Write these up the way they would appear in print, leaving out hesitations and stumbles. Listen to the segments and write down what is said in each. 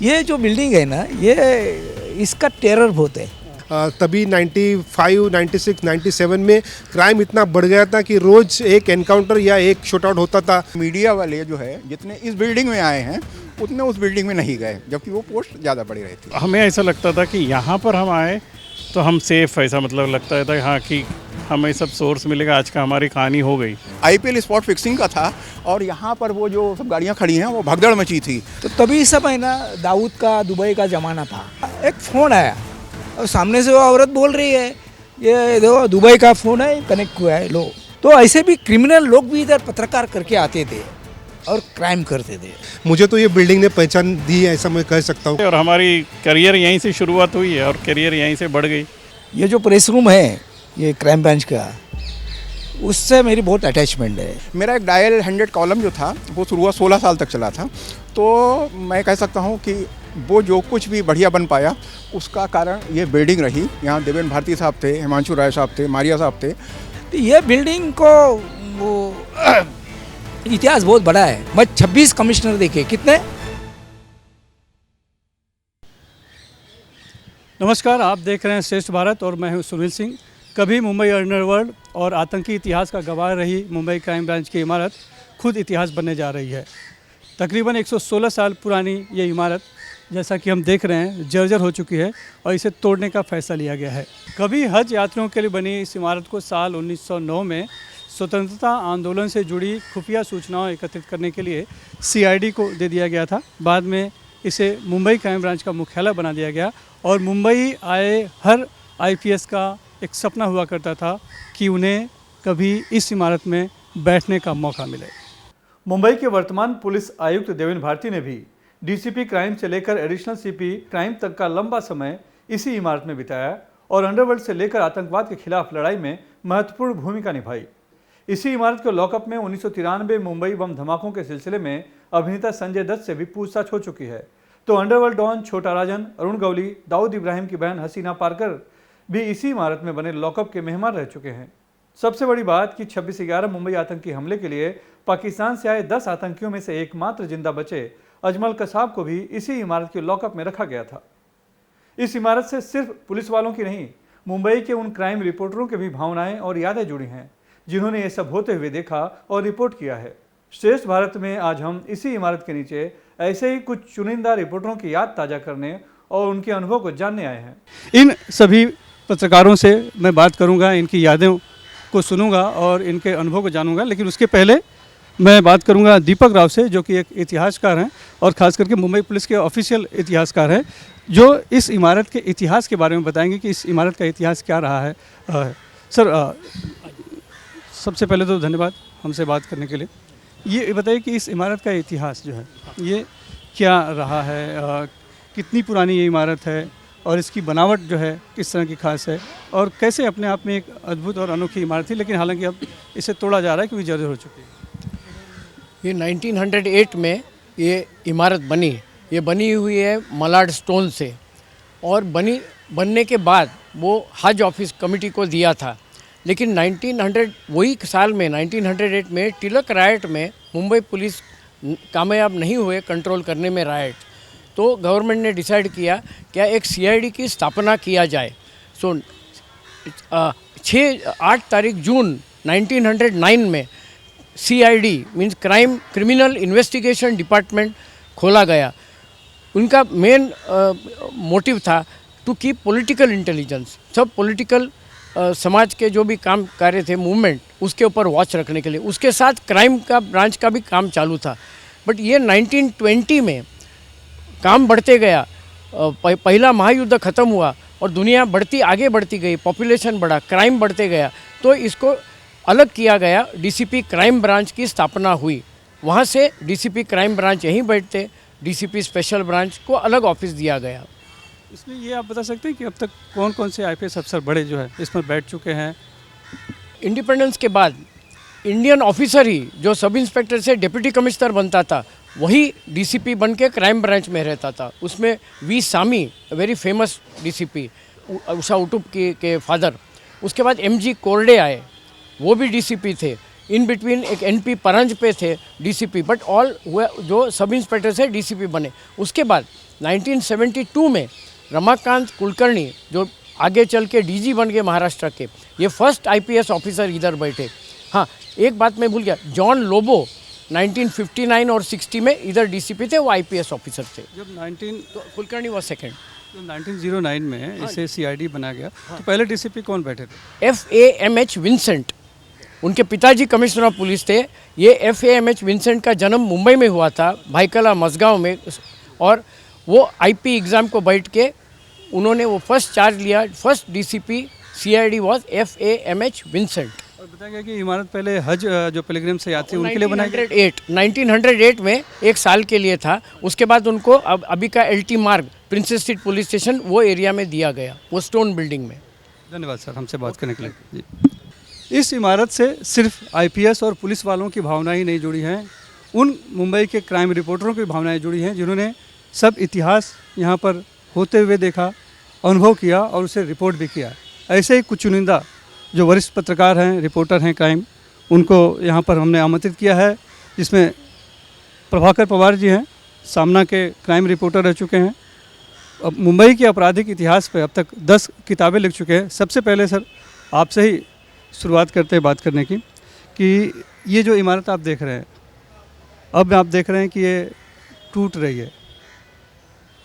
ये जो बिल्डिंग है ना, ये इसका टेरर बहुत है। तभी 95, 96, 97 में क्राइम इतना बढ़ गया था कि रोज एक एनकाउंटर या एक शूटआउट होता था। मीडिया वाले जो है जितने इस बिल्डिंग में आए हैं उतने उस बिल्डिंग में नहीं गए, जबकि वो पोस्ट ज़्यादा बड़ी रही थी। हमें ऐसा लगता था कि यहाँ पर हम आए तो हम सेफ, ऐसा मतलब लगता था हाँ कि हमें सब सोर्स मिलेगा, आज का हमारी कहानी हो गई। आईपीएल स्पॉट फिक्सिंग का था और यहाँ पर वो जो सब गाड़ियाँ खड़ी हैं वो भगदड़ मची थी। तो तभी सब है ना, दाऊद का दुबई का ज़माना था। एक फ़ोन आया और सामने से वो औरत बोल रही है, ये देखो दुबई का फ़ोन है, कनेक्ट हुआ है, लो। तो ऐसे भी क्रिमिनल लोग भी इधर पत्रकार करके आते थे और क्राइम करते थे। मुझे तो ये बिल्डिंग ने पहचान दी है, ऐसा मैं कह सकता हूँ। और हमारी करियर यहीं से शुरुआत हुई है और करियर यहीं से बढ़ गई। ये जो प्रेस रूम है, ये क्राइम ब्रांच का, उससे मेरी बहुत अटैचमेंट है। मेरा एक डायल 100 कॉलम जो था वो शुरुआत 16 साल तक चला था। तो मैं कह सकता हूँ कि वो जो कुछ भी बढ़िया बन पाया उसका कारण ये बिल्डिंग रही। यहाँ देवेंद्र भारती साहब थे, हिमांशु राय साहब थे, मारिया साहब थे। तो ये बिल्डिंग को वो इतिहास बहुत बड़ा है। मैं 26 कमिश्नर देखे, कितने। नमस्कार, आप देख रहे हैं श्रेष्ठ भारत और मैं हूं सुनील सिंह। कभी मुंबई अंडरवर्ल्ड और आतंकी इतिहास का गवाह रही मुंबई क्राइम ब्रांच की इमारत खुद इतिहास बनने जा रही है। तकरीबन 116 साल पुरानी ये इमारत, जैसा कि हम देख रहे हैं, जर्जर हो चुकी है और इसे तोड़ने का फैसला लिया गया है। कभी हज यात्रियों के लिए बनी इस इमारत को साल 1909 में स्वतंत्रता आंदोलन से जुड़ी खुफिया सूचनाओं एकत्रित करने के लिए CID को दे दिया गया था। बाद में इसे मुंबई क्राइम ब्रांच का मुख्यालय बना दिया गया और मुंबई आए हर IPS का एक सपना हुआ करता था कि उन्हें कभी इस इमारत में बैठने का मौका मिले। मुंबई के वर्तमान पुलिस आयुक्त देवेंद्र भारती ने भी DCP क्राइम से लेकर एडिशनल CP क्राइम तक का लंबा समय इसी इमारत में बिताया और अंडरवर्ल्ड से लेकर आतंकवाद के खिलाफ लड़ाई में महत्वपूर्ण भूमिका निभाई। इसी इमारत के लॉकअप में 1993 मुंबई बम धमाकों के सिलसिले में अभिनेता संजय दत्त से भी पूछताछ हो चुकी है। तो अंडरवर्ल्ड डॉन छोटा राजन, अरुण गवली, दाऊद इब्राहिम की बहन हसीना पारकर भी इसी इमारत में बने लॉकअप के मेहमान रह चुके हैं। सबसे बड़ी बात कि 26/11 मुंबई आतंकी हमले के लिए पाकिस्तान से आए 10 आतंकियों में से एकमात्र जिंदा बचे अजमल कसाब को भी इसी इमारत के लॉकअप में रखा गया था। इस इमारत से सिर्फ पुलिस वालों की नहीं, मुंबई के उन क्राइम रिपोर्टरों की भी भावनाएं और यादें जुड़ी हैं जिन्होंने ये सब होते हुए देखा और रिपोर्ट किया है। श्रेष्ठ भारत में आज हम इसी इमारत के नीचे ऐसे ही कुछ चुनिंदा रिपोर्टरों की याद ताज़ा करने और उनके अनुभव को जानने आए हैं। इन सभी पत्रकारों से मैं बात करूंगा, इनकी यादें को सुनूंगा और इनके अनुभव को जानूंगा। लेकिन उसके पहले मैं बात करूंगा दीपक राव से, जो कि एक इतिहासकार हैं और ख़ास करके मुंबई पुलिस के ऑफिशियल इतिहासकार हैं, जो इस इमारत के इतिहास के बारे में बताएंगे कि इस इमारत का इतिहास क्या रहा है। सर, सबसे पहले तो धन्यवाद हमसे बात करने के लिए। ये बताइए कि इस इमारत का इतिहास जो है ये क्या रहा है, कितनी पुरानी ये इमारत है और इसकी बनावट जो है किस तरह की खास है और कैसे अपने आप में एक अद्भुत और अनोखी इमारत थी, लेकिन हालांकि अब इसे तोड़ा जा रहा है क्योंकि जर्जर हो चुकी है। ये 1908 में ये इमारत बनी। ये बनी हुई है मलाड स्टोन से और बनने के बाद वो हज ऑफिस कमेटी को दिया था। लेकिन वही साल में 1908 में तिलक राइट में मुंबई पुलिस कामयाब नहीं हुए कंट्रोल करने में राइट, तो गवर्नमेंट ने डिसाइड किया क्या एक CID की स्थापना किया जाए। सो 8 तारीख जून 1909 में CID means criminal investigation department खोला गया। उनका मेन मोटिव था टू कीप पॉलिटिकल इंटेलिजेंस, सब पॉलिटिकल समाज के जो भी काम कार्य थे, मूवमेंट, उसके ऊपर वॉच रखने के लिए। उसके साथ क्राइम का ब्रांच का भी काम चालू था। बट ये 1920 में काम बढ़ते गया, पहला महायुद्ध ख़त्म हुआ और दुनिया आगे बढ़ती गई, पॉपुलेशन बढ़ा, क्राइम बढ़ते गया, तो इसको अलग किया गया। DCP क्राइम ब्रांच की स्थापना हुई। वहाँ से DCP क्राइम ब्रांच यहीं बैठते, DCP स्पेशल ब्रांच को अलग ऑफिस दिया गया। इसमें ये आप बता सकते हैं कि अब तक कौन कौन से IPS अफसर बड़े जो है इसमें बैठ चुके हैं? इंडिपेंडेंस के बाद इंडियन ऑफिसर ही जो सब इंस्पेक्टर से डिप्टी कमिश्नर बनता था वही DCP बन के क्राइम ब्रांच में रहता था। उसमें V सामी, वेरी फेमस DCP, उषा उटुप के फादर। उसके बाद MG कोरडे आए, वो भी DCP थे। इन बिटवीन एक एनपी परंज पे थे डीसीपी, बट ऑल हुए जो सब इंस्पेक्टर से डीसीपी बने। उसके बाद 1972 में रमाकांत कुलकर्णी जो आगे चल के डीजी बन गए महाराष्ट्र के, ये फर्स्ट आईपीएस ऑफिसर इधर बैठे। हाँ, एक बात मैं भूल गया, जॉन लोबो 1959 और 60 में इधर डीसीपी थे, वो आईपीएस ऑफिसर थे। तो कुलकर्णी वो सेकंड। जब 1909 में इसे सीआईडी बनाया गया तो पहले डीसीपी कौन बैठे थे? FAMH विंसेंट, उनके पिताजी कमिश्नर ऑफ पुलिस थे। ये FAMH विंसेंट का जन्म मुंबई में हुआ था, भाईकला मसगांव में, और वो आईपी एग्ज़ाम को बैठ के उन्होंने वो फर्स्ट चार्ज लिया। First DCP CID was FAMH Vincent. और बताया गया कि इमारत पहले हज जो पिलग्रिम से यात्री उनके लिए बनाई गई। 1908 में एक साल के लिए था। उसके बाद उनको अब अभी का LT मार्ग प्रिंसेस स्ट्रीट पुलिस स्टेशन वो एरिया में दिया गया, वो स्टोन बिल्डिंग में। धन्यवाद सर हमसे बात करने के लिए जी। इस इमारत से सिर्फ आईपीएस और पुलिस वालों की भावनाएं नहीं जुड़ी हैं, उन मुंबई के क्राइम रिपोर्टरों की भावनाएं जुड़ी हैं जिन्होंने सब इतिहास यहाँ पर होते हुए देखा, अनुभव किया और उसे रिपोर्ट भी किया। ऐसे ही कुछ चुनिंदा जो वरिष्ठ पत्रकार हैं, रिपोर्टर हैं क्राइम, उनको यहाँ पर हमने आमंत्रित किया है, जिसमें प्रभाकर पवार जी हैं, सामना के क्राइम रिपोर्टर रह चुके हैं। अब मुंबई के आपराधिक इतिहास पर अब तक 10 किताबें लिख चुके हैं। सबसे पहले सर आपसे ही शुरुआत करते हैं बात करने की कि ये जो इमारत आप देख रहे हैं, अब आप देख रहे हैं कि ये टूट रही है,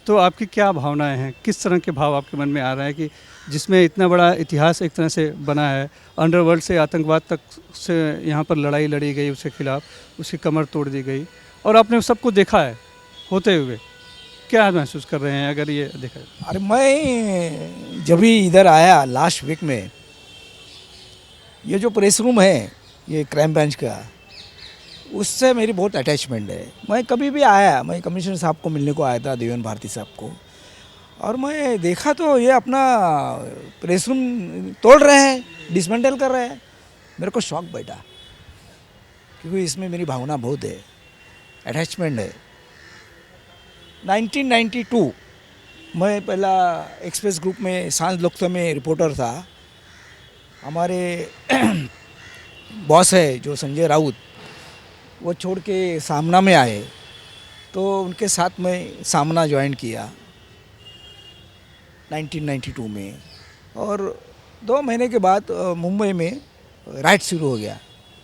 तो आपकी क्या भावनाएं हैं? किस तरह के भाव आपके मन में आ रहे हैं कि जिसमें इतना बड़ा इतिहास एक तरह से बना है, अंडरवर्ल्ड से आतंकवाद तक से यहाँ पर लड़ाई लड़ी गई, उसके खिलाफ उसकी कमर तोड़ दी गई, और आपने उस सबको देखा है होते हुए, क्या महसूस कर रहे हैं अगर ये देखा है? अरे मैं जब भी इधर आया लास्ट वीक में, ये जो प्रेस रूम है ये क्राइम ब्रांच का, उससे मेरी बहुत अटैचमेंट है। मैं कभी भी आया, मैं कमिश्नर साहब को मिलने को आया था, देवेन भारती साहब को, और मैं देखा तो ये अपना प्रेस रूम तोड़ रहे हैं, डिसमेंटल कर रहे हैं। मेरे को शौक बैठा, क्योंकि इसमें मेरी भावना बहुत है, अटैचमेंट है। 1992 मैं पहला एक्सप्रेस ग्रुप में सांस लोकता में रिपोर्टर था। हमारे बॉस है जो संजय राउत, वो छोड़ के सामना में आए, तो उनके साथ मैं सामना ज्वाइन किया 1992 में, और 2 महीने के बाद मुंबई में राइट शुरू हो गया,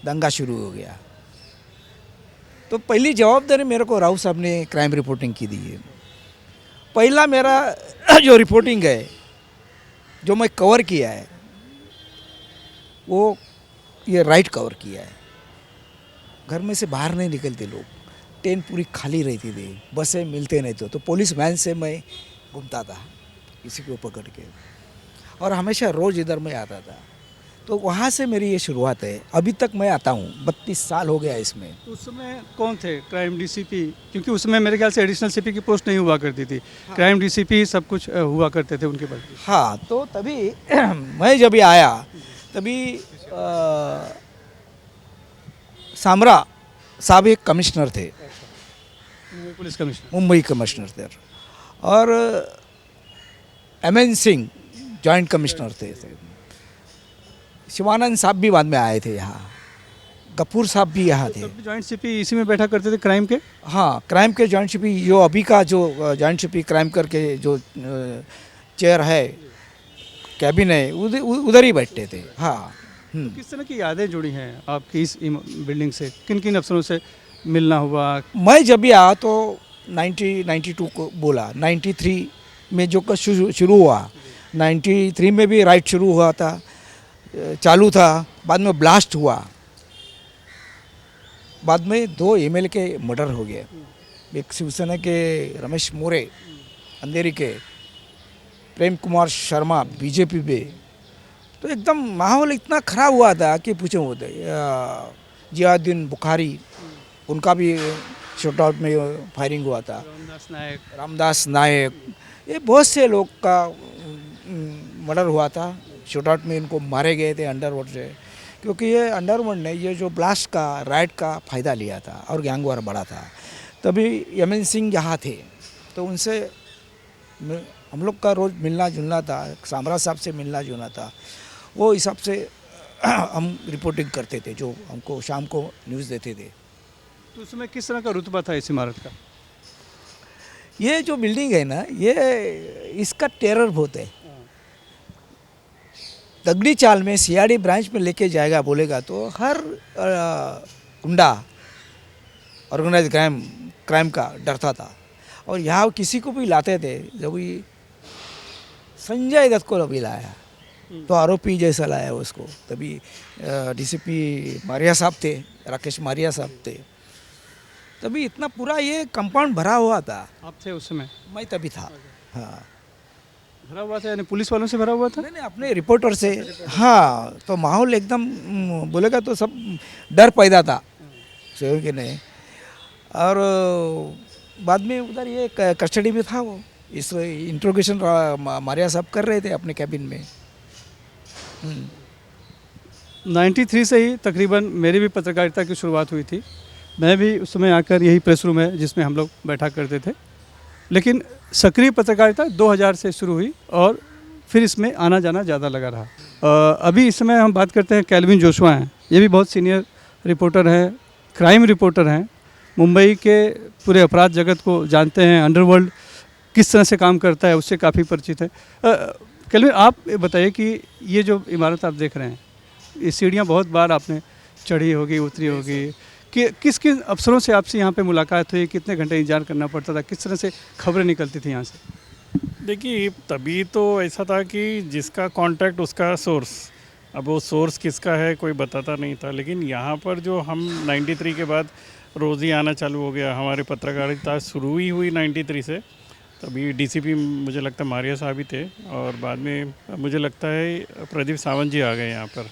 दंगा शुरू हो गया। तो पहली जवाबदारी मेरे को राउत साहब ने क्राइम रिपोर्टिंग की दी है। पहला मेरा जो रिपोर्टिंग है, जो मैं कवर किया है, वो ये राइट कवर किया है। घर में से बाहर नहीं निकलते लोग, ट्रेन पूरी खाली रहती थी, बसें मिलते नहीं थे, तो पुलिस वैन से मैं घूमता था किसी को पकड़ के, और हमेशा रोज़ इधर मैं आता था। तो वहाँ से मेरी ये शुरुआत है। अभी तक मैं आता हूँ, 32 साल हो गया इसमें। उस समय कौन थे क्राइम डीसीपी? क्योंकि उस समय मेरे ख्याल से एडिशनल सीपी की पोस्ट नहीं हुआ करती थी, क्राइम डीसीपी सब कुछ हुआ करते थे उनके पास। हाँ, तो तभी मैं जब आया तभी सामरा साहब एक कमिश्नर थे, पुलिस कमिश्नर, मुंबई कमिश्नर थे, और MN सिंह जॉइंट कमिश्नर थे। शिवानंद साहब भी बाद में आए थे यहाँ, कपूर साहब भी यहाँ थे। जॉइंट सीपी इसी में बैठा करते थे क्राइम के? हाँ, क्राइम के जॉइंट सीपी, जो अभी का जो जॉइंट सीपी क्राइम करके जो चेयर है, कैबिन है, उधर ही बैठते थे। हाँ। किस तरह की यादें जुड़ी हैं आपकी इस बिल्डिंग से? किन किन अफसरों से मिलना हुआ? मैं जब भी आया तो 92 को बोला, 93 में जो शुरू हुआ, 93 में भी राइट शुरू हुआ था, चालू था, बाद में ब्लास्ट हुआ, बाद में 2 ML के मर्डर हो गए, एक शिवसेना के रमेश मोरे अंधेरी के, प्रेम कुमार शर्मा बीजेपी पे। तो एकदम माहौल इतना ख़राब हुआ था कि पूछो होते। जियाउद्दीन बुखारी, उनका भी शूट आउट में फायरिंग हुआ था, रामदास नायक, ये बहुत से लोग का मर्डर हुआ था। शूट आउट में इनको मारे गए थे अंडरवर्ल्ड से, क्योंकि ये अंडरवर्ल्ड ने ये जो ब्लास्ट का राइट का फ़ायदा लिया था और गैंग वार बढ़ा था। तभी MN सिंह यहाँ थे, तो उनसे हम लोग का रोज़ मिलना जुलना था, सामरा साहब से मिलना जुलना था। वो हिसाब से हम रिपोर्टिंग करते थे, जो हमको शाम को न्यूज़ देते थे। तो उसमें किस तरह का रुतबा था इस इमारत का? ये जो बिल्डिंग है ना, ये इसका टेरर बहुत है। तगड़ी चाल में सीआरडी ब्रांच में लेके जाएगा बोलेगा तो हर गुंडा ऑर्गेनाइज क्राइम का डरता था। और यहाँ किसी को भी लाते थे, जब भी संजय दत्त को अभी लाया तो आरोपी जैसा लाया उसको, तभी डीसीपी मारिया साहब थे, राकेश मारिया साहब थे, तभी इतना पूरा ये कंपाउंड भरा हुआ था। आप थे उस समय? मैं तभी था। हाँ, भरा हुआ था यानी पुलिस वालों से भरा हुआ था? मैंने अपने रिपोर्टर से, हाँ, तो माहौल एकदम बोलेगा तो सब डर पैदा था, सही कि नहीं। और बाद में उधर ये कस्टडी में था वो, इस इंट्रोगेशन मारिया साहब कर रहे थे अपने कैबिन में। 93 से ही तकरीबन मेरी भी पत्रकारिता की शुरुआत हुई थी। मैं भी उस समय आकर, यही प्रेस रूम है जिसमें हम लोग बैठा करते थे, लेकिन सक्रिय पत्रकारिता 2000 से शुरू हुई और फिर इसमें आना जाना ज़्यादा लगा रहा। अभी इस समय हम बात करते हैं कैल्विन जोशुआ हैं। ये भी बहुत सीनियर रिपोर्टर हैं, क्राइम रिपोर्टर हैं, मुंबई के पूरे अपराध जगत को जानते हैं, अंडरवर्ल्ड किस तरह से काम करता है उससे काफ़ी परिचित है। कैल्विन, आप बताइए कि ये जो इमारत आप देख रहे हैं, ये सीढ़ियाँ बहुत बार आपने चढ़ी होगी, उतरी होगी, कि किस किस अफसरों से आपसे यहाँ पे मुलाकात हुई, कितने घंटे इंतजार करना पड़ता था, किस तरह से खबरें निकलती थी यहाँ से? देखिए, तभी तो ऐसा था कि जिसका कांटेक्ट उसका सोर्स, अब वो सोर्स किसका है कोई बताता नहीं था। लेकिन यहाँ पर जो हम 93 के बाद रोज़ ही आना चालू हो गया, हमारी पत्रकारिता शुरू ही हुई 93 से। तभी डीसीपी मुझे लगता है मारिया साहब ही थे, और बाद में मुझे लगता है प्रदीप सावंत जी आ गए यहाँ पर,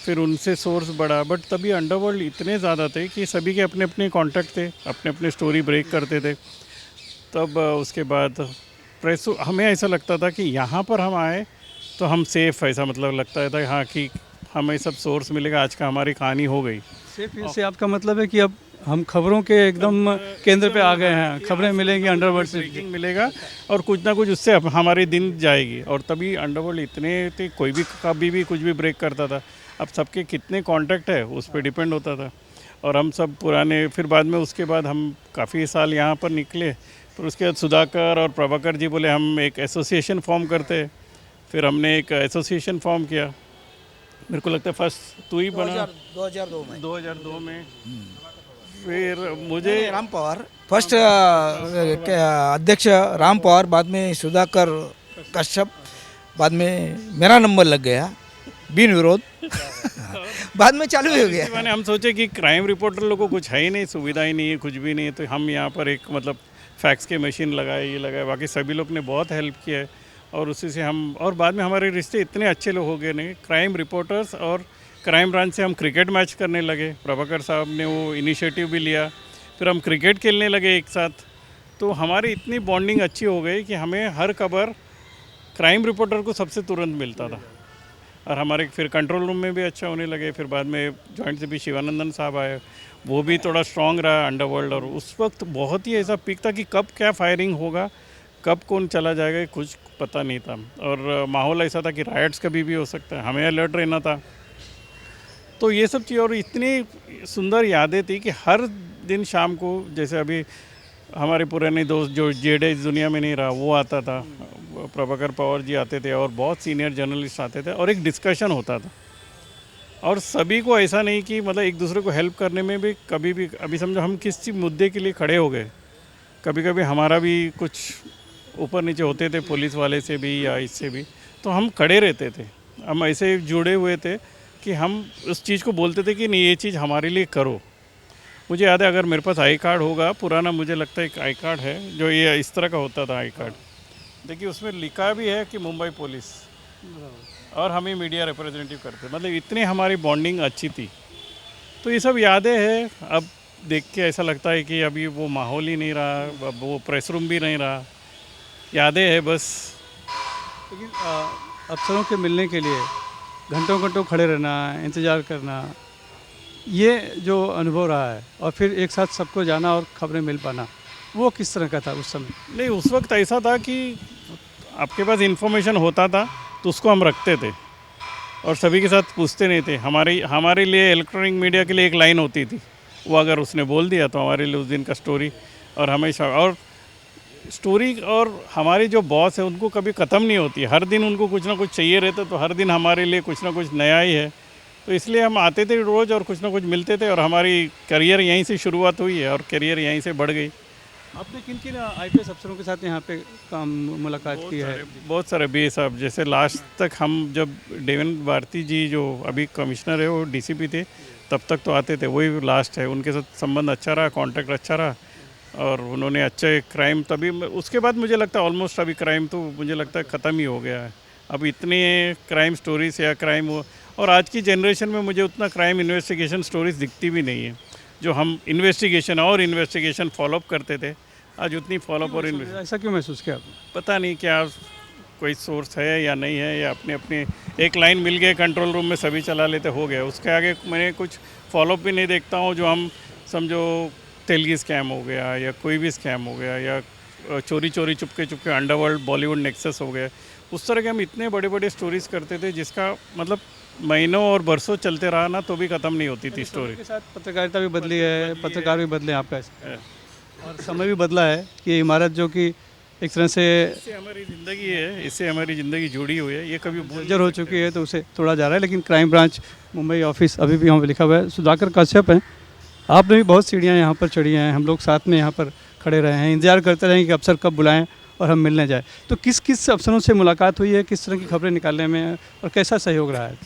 फिर उनसे सोर्स बढ़ा। बट तभी अंडरवर्ल्ड इतने ज़्यादा थे कि सभी के अपने अपने कॉन्टैक्ट थे, अपने अपने स्टोरी ब्रेक करते थे। तब उसके बाद प्रेस, हमें ऐसा लगता था कि यहाँ पर हम आए तो हम सेफ़, ऐसा मतलब लगता था हाँ कि हमें सब सोर्स मिलेगा, आज का हमारी कहानी हो गई। सेफ से आपका मतलब है कि अब हम खबरों के एकदम केंद्र पे आ गए हैं, खबरें मिलेंगी, अंडरवर्ल्ड से ब्रेकिंग मिलेगा और कुछ ना कुछ उससे हमारे दिन जाएगी। और तभी अंडरवर्ल्ड इतने थे, कोई भी कभी भी कुछ भी ब्रेक करता था। अब सबके कितने कांटेक्ट है उस पर डिपेंड होता था। और हम सब पुराने, फिर बाद में उसके बाद हम काफ़ी साल यहाँ पर निकले, फिर उसके बाद सुधाकर और प्रभाकर जी बोले हम एक एसोसिएशन फॉर्म करते। फिर हमने एक एसोसिएशन फॉर्म किया, मेरे को लगता है फर्स्ट तू ही बना 2002 में। फिर मुझे राम पवार फर्स्ट अध्यक्ष राम पवार, बाद में सुधाकर कश्यप, बाद में मेरा नंबर लग गया बिन विरोध बाद में चालू हो गया। मैंने हम सोचे कि क्राइम रिपोर्टर लोगों को कुछ है ही नहीं, सुविधा ही नहीं है, कुछ भी नहीं है, तो हम यहाँ पर एक मतलब फैक्स के मशीन लगाए, ये लगाए, बाकी सभी लोग ने बहुत हेल्प किया है। और उसी से हम, और बाद में हमारे रिश्ते इतने अच्छे लोग हो गए नहीं, क्राइम रिपोर्टर्स और क्राइम ब्रांच से हम क्रिकेट मैच करने लगे। प्रभाकर साहब ने वो इनिशिएटिव भी लिया, फिर हम क्रिकेट खेलने लगे एक साथ। तो हमारी इतनी बॉन्डिंग अच्छी हो गई कि हमें हर खबर क्राइम रिपोर्टर को सबसे तुरंत मिलता था। और हमारे फिर कंट्रोल रूम में भी अच्छा होने लगे। फिर बाद में जॉइंट से भी शिवानंदन साहब आए, वो भी थोड़ा स्ट्रॉन्ग रहा अंडरवर्ल्ड। और उस वक्त बहुत ही ऐसा पीक था कि कब क्या फायरिंग होगा, कब कौन चला जाएगा, कुछ पता नहीं था। और माहौल ऐसा था कि राइट्स कभी भी हो सकता है, हमें अलर्ट रहना था। तो ये सब चीज़, और इतनी सुंदर यादें थी कि हर दिन शाम को, जैसे अभी हमारे पुराने दोस्त जो जेडे इस दुनिया में नहीं रहा, वो आता था, प्रभाकर पवार जी आते थे, और बहुत सीनियर जर्नलिस्ट आते थे, और एक डिस्कशन होता था। और सभी को ऐसा नहीं कि मतलब एक दूसरे को हेल्प करने में भी कभी भी, अभी समझो हम किसी मुद्दे के लिए खड़े हो गए, कभी कभी हमारा भी कुछ ऊपर नीचे होते थे पुलिस वाले से भी या इससे भी, तो हम खड़े रहते थे। हम ऐसे जुड़े हुए थे कि हम उस चीज़ को बोलते थे कि नहीं, ये चीज़ हमारे लिए करो। मुझे याद है, अगर मेरे पास आई कार्ड होगा पुराना, मुझे लगता है एक आई कार्ड है जो ये इस तरह का होता था आई कार्ड, देखिए उसमें लिखा भी है कि मुंबई पुलिस, और हम ही मीडिया रिप्रेजेंटेटिव करते, मतलब इतनी हमारी बॉन्डिंग अच्छी थी। तो ये सब यादें हैं। अब देख के ऐसा लगता है कि अभी वो माहौल ही नहीं रहा, अब वो प्रेस रूम भी नहीं रहा, यादें हैं बस। लेकिन अफसरों के मिलने के लिए घंटों घंटों खड़े रहना, इंतज़ार करना, ये जो अनुभव रहा है, और फिर एक साथ सबको जाना और खबरें मिल पाना, वो किस तरह का था उस समय? नहीं, उस वक्त ऐसा था कि आपके पास इन्फॉर्मेशन होता था तो उसको हम रखते थे। और सभी के साथ पूछते नहीं थे। हमारे लिए इलेक्ट्रॉनिक मीडिया के लिए एक लाइन होती थी, वो अगर उसने बोल दिया तो हमारे लिए उस दिन का स्टोरी। और हमेशा और स्टोरी, और हमारी जो बॉस है उनको कभी ख़त्म नहीं होती, हर दिन उनको कुछ ना कुछ चाहिए रहता, तो हर दिन हमारे लिए कुछ ना कुछ नया ही है। तो इसलिए हम आते थे रोज़ और कुछ ना कुछ मिलते थे, और हमारी करियर यहीं से शुरुआत हुई है और करियर यहीं से बढ़ गई। आपने किन किन IPS अफसरों के साथ यहाँ पे काम मुलाकात की है? बहुत सारे बी साहब, जैसे लास्ट तक हम जब देवेंद्र भारती जी जो अभी कमिश्नर है वो DCP थे, तब तक तो आते थे, वही लास्ट है। उनके साथ संबंध अच्छा रहा, कांटेक्ट अच्छा रहा, और उन्होंने अच्छे क्राइम तभी, उसके बाद मुझे लगता है ऑलमोस्ट अभी क्राइम तो मुझे लगता है ख़त्म ही हो गया है। अब इतने क्राइम स्टोरीज या क्राइम हो, और आज की जनरेशन में मुझे उतना क्राइम इन्वेस्टिगेशन स्टोरीज दिखती भी नहीं है। जो हम इन्वेस्टिगेशन फॉलोअप करते थे, आज उतनी फॉलोअप और ऐसा क्यों महसूस किया आपने? पता नहीं क्या कोई सोर्स है या नहीं है, या अपने अपने एक लाइन मिल गए कंट्रोल रूम में सभी चला लेते, हो गया। उसके आगे मैंने कुछ फॉलोअप भी नहीं देखता हूँ। जो हम समझो तेलगी स्कैम हो गया या कोई भी स्कैम हो गया, या चोरी चुपके अंडरवर्ल्ड बॉलीवुड नेक्सस हो गया, उस तरह के हम इतने बड़े बड़े स्टोरीज करते थे जिसका मतलब महीनों और बरसों चलते रहा ना तो भी ख़त्म नहीं होती थी स्टोरी। के साथ पत्रकारिता भी बदली है, पत्रकार भी बदले आपका ऐसा, और समय भी बदला है कि इमारत जो कि एक तरह से इससे हमारी ज़िंदगी है, इससे हमारी ज़िंदगी जुड़ी हुई है, ये कभी जर्जर हो चुकी है, तो उसे तोड़ा जा रहा है। लेकिन क्राइम ब्रांच मुंबई ऑफिस अभी भी वहाँ पे लिखा हुआ है। सुधाकर कश्यप हैं, आपने भी बहुत सीढ़ियाँ यहाँ पर चढ़ी हैं, हम लोग साथ में यहाँ पर खड़े रहे हैं, इंतजार करते रहे कि अफसर कब बुलाएं और हम मिलने जाए। तो किस किस अफसरों से मुलाकात हुई है, किस तरह की खबरें निकालने में, और कैसा सहयोग रहा है?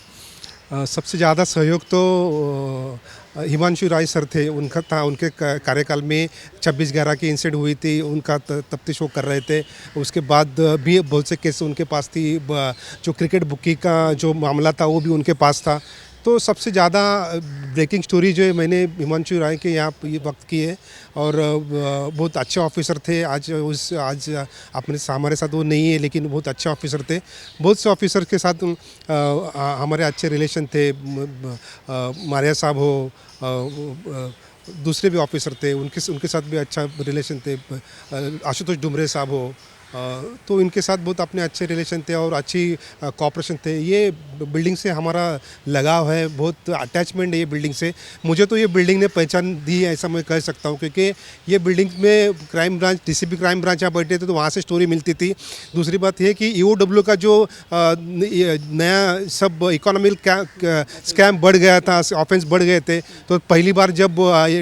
सबसे ज़्यादा सहयोग तो हिमांशु राय सर थे, उनका था। उनके कार्यकाल में 26/11 की इंसिडेंट हुई थी, उनका तफ्तीश वो कर रहे थे। उसके बाद भी बहुत से केस उनके पास थी। जो क्रिकेट बुकी का जो मामला था वो भी उनके पास था। तो सबसे ज़्यादा ब्रेकिंग स्टोरी जो है मैंने हिमांशु राय के यहाँ ये वक्त की है, और बहुत अच्छे ऑफिसर थे। आज अपने हमारे साथ वो नहीं है, लेकिन बहुत अच्छे ऑफिसर थे। बहुत से ऑफिसर के साथ हमारे अच्छे रिलेशन थे। मारिया साहब हो, दूसरे भी ऑफिसर थे, उनके साथ भी अच्छा रिलेशन थे। आशुतोष डुमरे साहब हो, तो इनके साथ बहुत अपने अच्छे रिलेशन थे और अच्छी कोऑपरेशन थे। ये बिल्डिंग से हमारा लगाव है, बहुत अटैचमेंट है ये बिल्डिंग से। मुझे तो ये बिल्डिंग ने पहचान दी है, ऐसा मैं कह सकता हूँ, क्योंकि ये बिल्डिंग में crime branch, DCP crime branch यहाँ बैठे थे तो वहाँ से स्टोरी मिलती थी। दूसरी बात ये कि EOW का जो नया सब इकोनॉमिक स्कैम बढ़ गया था, ऑफेंस बढ़ गए थे, तो पहली बार जब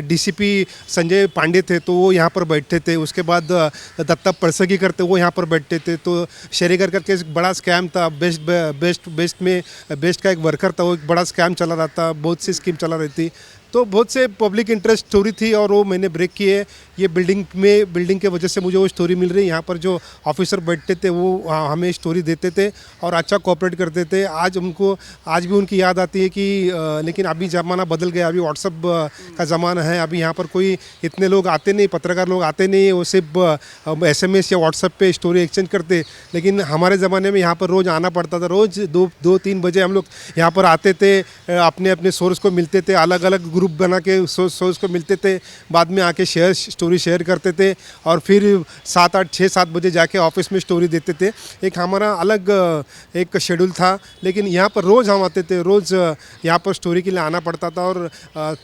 DCP संजय पांडे थे तो वो यहाँ पर बैठते थे। उसके बाद दत्ता परसगी करते वो यहाँ पर बैठते थे। तो शेरेगर करके एक बड़ा स्कैम था, बेस्ट का एक वर्कर था, वो एक बड़ा स्कैम चला रहा था, बहुत सी स्कीम चला रही थी। तो बहुत से पब्लिक इंटरेस्ट स्टोरी थी और वो मैंने ब्रेक की है। ये बिल्डिंग के वजह से मुझे वो स्टोरी मिल रही है। यहाँ पर जो ऑफिसर बैठते थे वो हमें स्टोरी देते थे और अच्छा कोऑपरेट करते थे। आज भी उनकी याद आती है कि लेकिन अभी ज़माना बदल गया, अभी व्हाट्सअप का ज़माना है। अभी यहाँ पर कोई इतने लोग आते नहीं, पत्रकार लोग आते नहीं, वो सिर्फ SMS या व्हाट्सअप पे स्टोरी एक्सचेंज करते। लेकिन हमारे ज़माने में यहाँ पर रोज़ आना पड़ता था, रोज़ 2-3 बजे हम लोग यहाँ पर आते थे, अपने अपने सोर्स को मिलते थे, अलग अलग ग्रुप बना के सोर्स को मिलते थे, बाद में आके स्टोरी शेयर करते थे और फिर 6-7 बजे जाके ऑफिस में स्टोरी देते थे। एक हमारा अलग एक शेड्यूल था, लेकिन यहाँ पर रोज़ हम आते थे, रोज़ यहाँ पर स्टोरी के लिए आना पड़ता था। और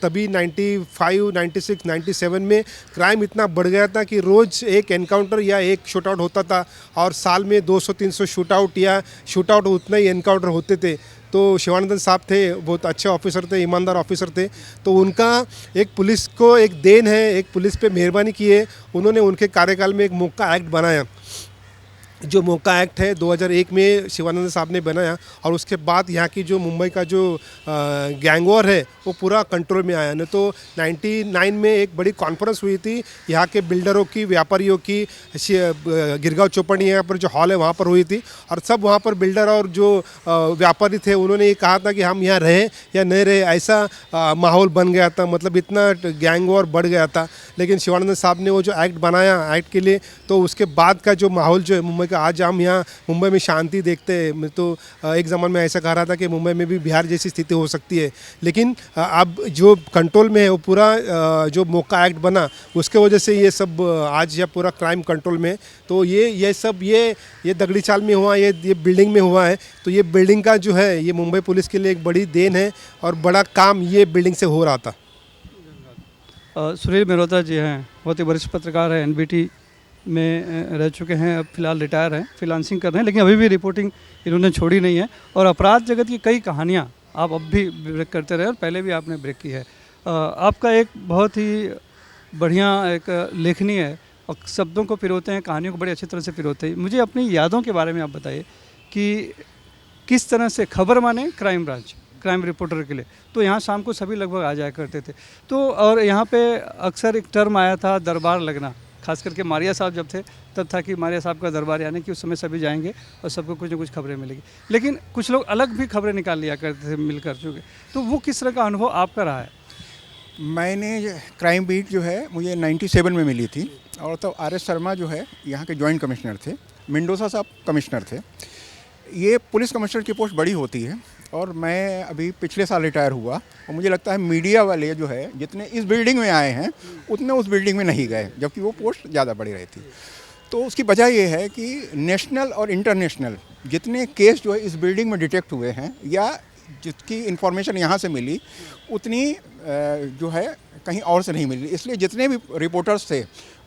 तभी 95, 96, 97 में क्राइम इतना बढ़ गया था कि रोज़ एक एनकाउंटर या एक शूट आउट होता था, और साल में 200-300 शूट आउट उतना ही एनकाउंटर होते थे। तो शिवानंदन साहब थे, बहुत अच्छे ऑफिसर थे, ईमानदार ऑफिसर थे। तो उनका एक पुलिस को एक देन है, एक पुलिस पे मेहरबानी की है। उन्होंने उनके कार्यकाल में एक मौका एक्ट बनाया, जो मौका एक्ट है 2001 में शिवानंद साहब ने बनाया, और उसके बाद यहाँ की जो मुंबई का जो गैंग वॉर है वो पूरा कंट्रोल में आया। नहीं तो 99 में एक बड़ी कॉन्फ्रेंस हुई थी यहाँ के बिल्डरों की, व्यापारियों की, गिरगांव चौपाटी यहाँ पर जो हॉल है वहाँ पर हुई थी, और सब वहाँ पर बिल्डर और जो व्यापारी थे उन्होंने ये कहा था कि हम यहाँ रहें या नहीं रहे, ऐसा माहौल बन गया था, मतलब इतना गैंग वॉर बढ़ गया था। लेकिन शिवानंद साहब ने वो जो एक्ट बनाया एक्ट के लिए, तो उसके बाद का जो माहौल जो है मुंबई कि आज हम यहाँ मुंबई में शांति देखते हैं। मैं तो एक ज़माने में ऐसा कह रहा था कि मुंबई में भी बिहार जैसी स्थिति हो सकती है, लेकिन अब जो कंट्रोल में है वो पूरा जो मोका एक्ट बना उसके वजह से ये सब आज यह पूरा क्राइम कंट्रोल में। तो ये सब ये दगड़ी चाल में हुआ, ये बिल्डिंग में हुआ है। तो ये बिल्डिंग का जो है ये मुंबई पुलिस के लिए एक बड़ी देन है और बड़ा काम ये बिल्डिंग से हो रहा था। सुनील मेहरोत्रा जी हैं, बहुत ही वरिष्ठ पत्रकार हैं, एनबीटी में रह चुके हैं, अब फिलहाल रिटायर हैं, फ्रीलांसिंग कर रहे हैं, लेकिन अभी भी रिपोर्टिंग इन्होंने छोड़ी नहीं है और अपराध जगत की कई कहानियाँ आप अब भी ब्रेक करते रहे और पहले भी आपने ब्रेक की है। आपका एक बहुत ही बढ़िया एक लेखनी है और शब्दों को पिरोते हैं, कहानियों को बड़ी अच्छी तरह से पिरोते हैं। मुझे अपनी यादों के बारे में आप बताइए कि किस तरह से खबर माने क्राइम ब्रांच, क्राइम रिपोर्टर के लिए तो यहाँ शाम को सभी लगभग आ जाया करते थे। तो और यहाँ पे अक्सर एक टर्म आया था दरबार लगना, खास करके मारिया साहब जब थे तब था कि मारिया साहब का दरबार, यानी कि उस समय सभी जाएंगे और सबको कुछ ना कुछ खबरें मिलेगी। लेकिन कुछ लोग अलग भी खबरें निकाल लिया करते थे मिलकर चुके। तो वो किस तरह का अनुभव आपका रहा है? मैंने क्राइम बीट जो है मुझे 97 में मिली थी और तब आर.एस. शर्मा जो है यहाँ के जॉइंट कमिश्नर थे, मेंडोसा साहब कमिश्नर थे। ये पुलिस कमिश्नर की पोस्ट बड़ी होती है और मैं अभी पिछले साल रिटायर हुआ और मुझे लगता है मीडिया वाले जो है जितने इस बिल्डिंग में आए हैं उतने उस बिल्डिंग में नहीं गए, जबकि वो पोस्ट ज़्यादा बड़ी रही थी। तो उसकी वजह ये है कि नेशनल और इंटरनेशनल जितने केस जो है इस बिल्डिंग में डिटेक्ट हुए हैं या जिसकी इन्फॉर्मेशन यहाँ से मिली उतनी जो है कहीं और से नहीं मिली। इसलिए जितने भी रिपोर्टर्स थे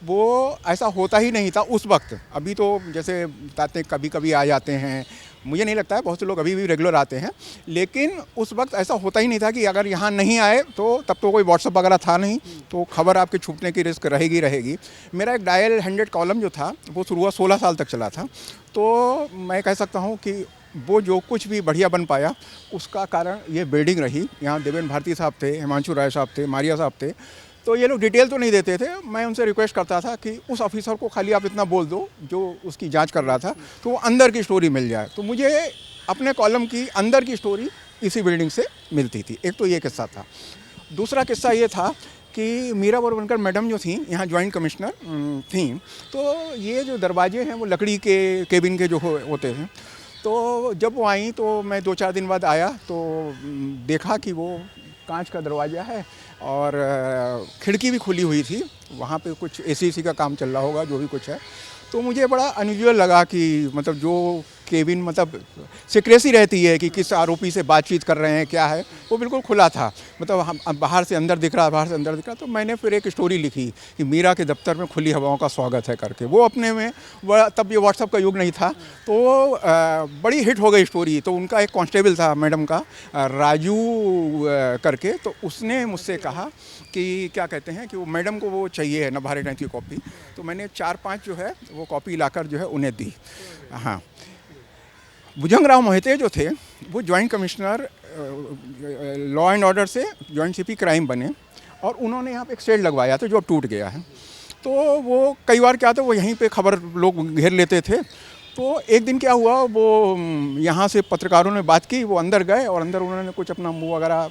वो ऐसा होता ही नहीं था उस वक्त। अभी तो जैसे बताते कभी कभी आ जाते हैं, मुझे नहीं लगता है, बहुत से लोग अभी भी रेगुलर आते हैं, लेकिन उस वक्त ऐसा होता ही नहीं था कि अगर यहाँ नहीं आए तो तब तो कोई व्हाट्सअप वगैरह था नहीं, तो खबर आपके छूटने की रिस्क रहेगी। मेरा एक डायल 100 कॉलम जो था वो शुरू हुआ 16 साल तक चला था। तो मैं कह सकता हूँ कि वो जो कुछ भी बढ़िया बन पाया उसका कारण ये बिल्डिंग रही। यहाँ देवेंद्र भारती साहब थे, हिमांशु राय साहब थे, मारिया साहब थे। तो ये लोग डिटेल तो नहीं देते थे, मैं उनसे रिक्वेस्ट करता था कि उस ऑफिसर को खाली आप इतना बोल दो जो उसकी जांच कर रहा था, तो वो अंदर की स्टोरी मिल जाए। तो मुझे अपने कॉलम की अंदर की स्टोरी इसी बिल्डिंग से मिलती थी। एक तो ये किस्सा था। दूसरा किस्सा ये था कि मीरा बोरवनकर मैडम जो थी यहाँ जॉइंट कमिश्नर थी, तो ये जो दरवाजे हैं वो लकड़ी के केबिन के जो होते हैं। तो जब वो आई तो मैं 2-4 दिन बाद आया तो देखा कि वो कांच का दरवाज़ा है और खिड़की भी खुली हुई थी। वहाँ पे कुछ एसी का काम चल रहा होगा, जो भी कुछ है। तो मुझे बड़ा अनयूजुअल लगा कि मतलब जो केबिन मतलब सीक्रेसी रहती है कि किस आरोपी से बातचीत कर रहे हैं क्या है, वो बिल्कुल खुला था। मतलब हम बाहर से अंदर दिख रहा, बाहर से अंदर दिख रहा। तो मैंने फिर एक स्टोरी लिखी कि मीरा के दफ्तर में खुली हवाओं का स्वागत है करके। वो अपने में बड़ा, तब ये व्हाट्सअप का युग नहीं था, तो बड़ी हिट हो गई स्टोरी। तो उनका एक कांस्टेबल था मैडम का, राजू करके, तो उसने मुझसे कहा कि क्या कहते हैं कि वो मैडम को वो चाहिए है नभारे टाइम की कॉपी। तो मैंने 4-5 जो है वो कॉपी लाकर जो है उन्हें दी। हाँ, भुजंगराव मोहिते जो थे वो joint commissioner law and order से जॉइंट सीपी क्राइम बने और उन्होंने यहाँ पे एक शेड लगवाया था जो अब टूट गया है। तो वो कई बार क्या था, वो यहीं पे खबर लोग घेर लेते थे। तो एक दिन क्या हुआ, वो यहाँ से पत्रकारों ने बात की, वो अंदर गए और अंदर उन्होंने कुछ अपना मुँह वगैरह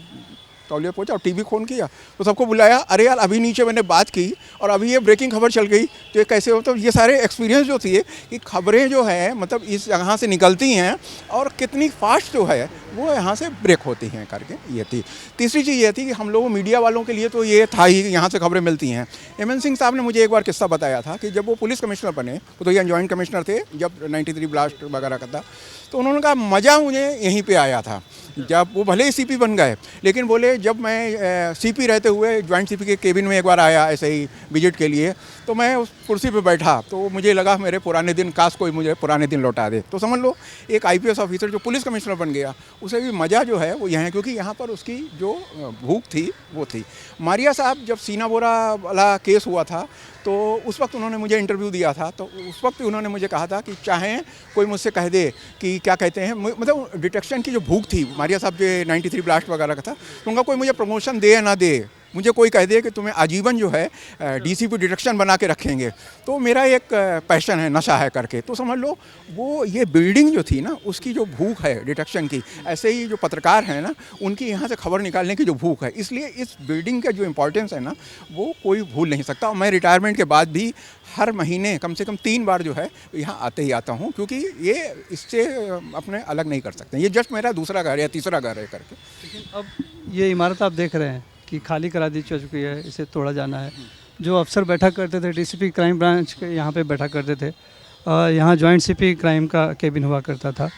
तौलिया पहुँचा और टीवी खोन किया। तो सबको बुलाया, अरे यार अभी नीचे मैंने बात की और अभी ये ब्रेकिंग खबर चल गई, तो ये कैसे हो। तो ये सारे एक्सपीरियंस जो थी कि खबरें जो है मतलब इस यहाँ से निकलती हैं और कितनी फास्ट जो है वो यहाँ से ब्रेक होती हैं करके ये थी। तीसरी चीज़ ये थी कि हम लोगों मीडिया वालों के लिए तो ये था ही यहाँ से खबरें मिलती हैं। एम.एन. सिंह साहब ने मुझे एक बार किस्सा बताया था कि जब वो पुलिस कमिश्नर बने, वो तो यहाँ जॉइंट कमिश्नर थे जब 93 ब्लास्ट वगैरह का था, तो उन्होंने कहा मज़ा मुझे यहीं पे आया था। जब वो भले ही सीपी बन गए, लेकिन बोले जब मैं सीपी रहते हुए जॉइंट सीपी के केबिन में एक बार आया ऐसे ही विजिट के लिए, तो मैं उस कुर्सी पे बैठा तो मुझे लगा मेरे पुराने दिन, काश कोई मुझे पुराने दिन लौटा दे। तो समझ लो एक IPS ऑफिसर जो पुलिस कमिश्नर बन गया, उसे भी मज़ा जो है वो यहाँ है, क्योंकि यहाँ पर उसकी जो भूख थी वो थी। मारिया साहब जब सीना बोरा वाला केस हुआ था तो उस वक्त उन्होंने मुझे इंटरव्यू दिया था, तो उस वक्त उन्होंने मुझे कहा था कि चाहे कोई मुझसे कह दे कि क्या कहते हैं, मतलब डिटेक्शन की जो भूख थी, मारिया साहब जो 93 ब्लास्ट वगैरह का था, तो उनका कोई मुझे प्रमोशन दे या ना दे, मुझे कोई कह दे कि तुम्हें आजीवन जो है DCP डिटेक्शन बना के रखेंगे, तो मेरा एक पैशन है, नशा है करके। तो समझ लो वो ये बिल्डिंग जो थी ना, उसकी जो भूख है डिटेक्शन की, ऐसे ही जो पत्रकार हैं ना, उनकी यहाँ से खबर निकालने की जो भूख है, इसलिए इस बिल्डिंग का जो इम्पोर्टेंस है ना वो कोई भूल नहीं सकता। और मैं रिटायरमेंट के बाद भी हर महीने कम से कम 3 बार जो है यहाँ आते ही आता हूँ, क्योंकि ये इससे अपने अलग नहीं कर सकते। ये जस्ट मेरा दूसरा घर या तीसरा घर है करके। लेकिन अब ये इमारत आप देख रहे हैं कि खाली करा दी जा चुकी है, इसे तोड़ा जाना है। जो अफसर बैठा करते थे, डीसीपी क्राइम ब्रांच के यहाँ पे बैठा करते थे, यहाँ जॉइंट सीपी क्राइम का केबिन हुआ करता था।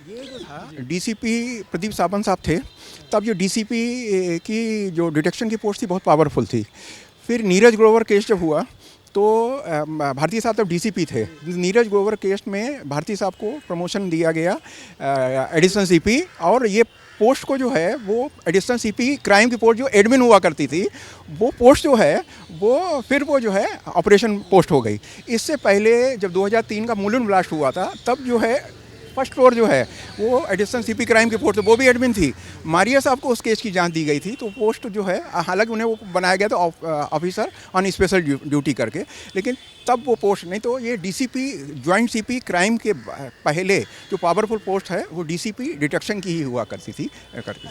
ये जो था डीसीपी प्रदीप सावंत साहब थे, तब जो डीसीपी की जो डिटेक्शन की पोस्ट थी बहुत पावरफुल थी। फिर नीरज ग्रोवर केस जब हुआ तो भारती साहब तब डीसीपी थे। नीरज ग्रोवर केस में भारती साहब को प्रमोशन दिया गया एडिशनल सीपी, और ये पोस्ट को जो है वो एडिशनल सीपी क्राइम की पोस्ट जो एडमिन हुआ करती थी, वो पोस्ट जो है वो फिर वो जो है ऑपरेशन पोस्ट हो गई। इससे पहले जब 2003 का मुलुंड ब्लास्ट हुआ था, तब जो है फर्स्ट फ्लोर जो है वो एडिशनल सीपी क्राइम की पोस्ट, वो भी एडमिन थी। मारिया साहब को उस केस की जांच दी गई थी, तो पोस्ट जो है हालांकि उन्हें वो बनाया गया था ऑफिसर ऑन स्पेशल ड्यूटी करके, लेकिन तब वो पोस्ट नहीं। तो ये डीसीपी जॉइंट सीपी क्राइम के पहले जो पावरफुल पोस्ट है वो डीसीपी डिटेक्शन की ही हुआ करती थी करके।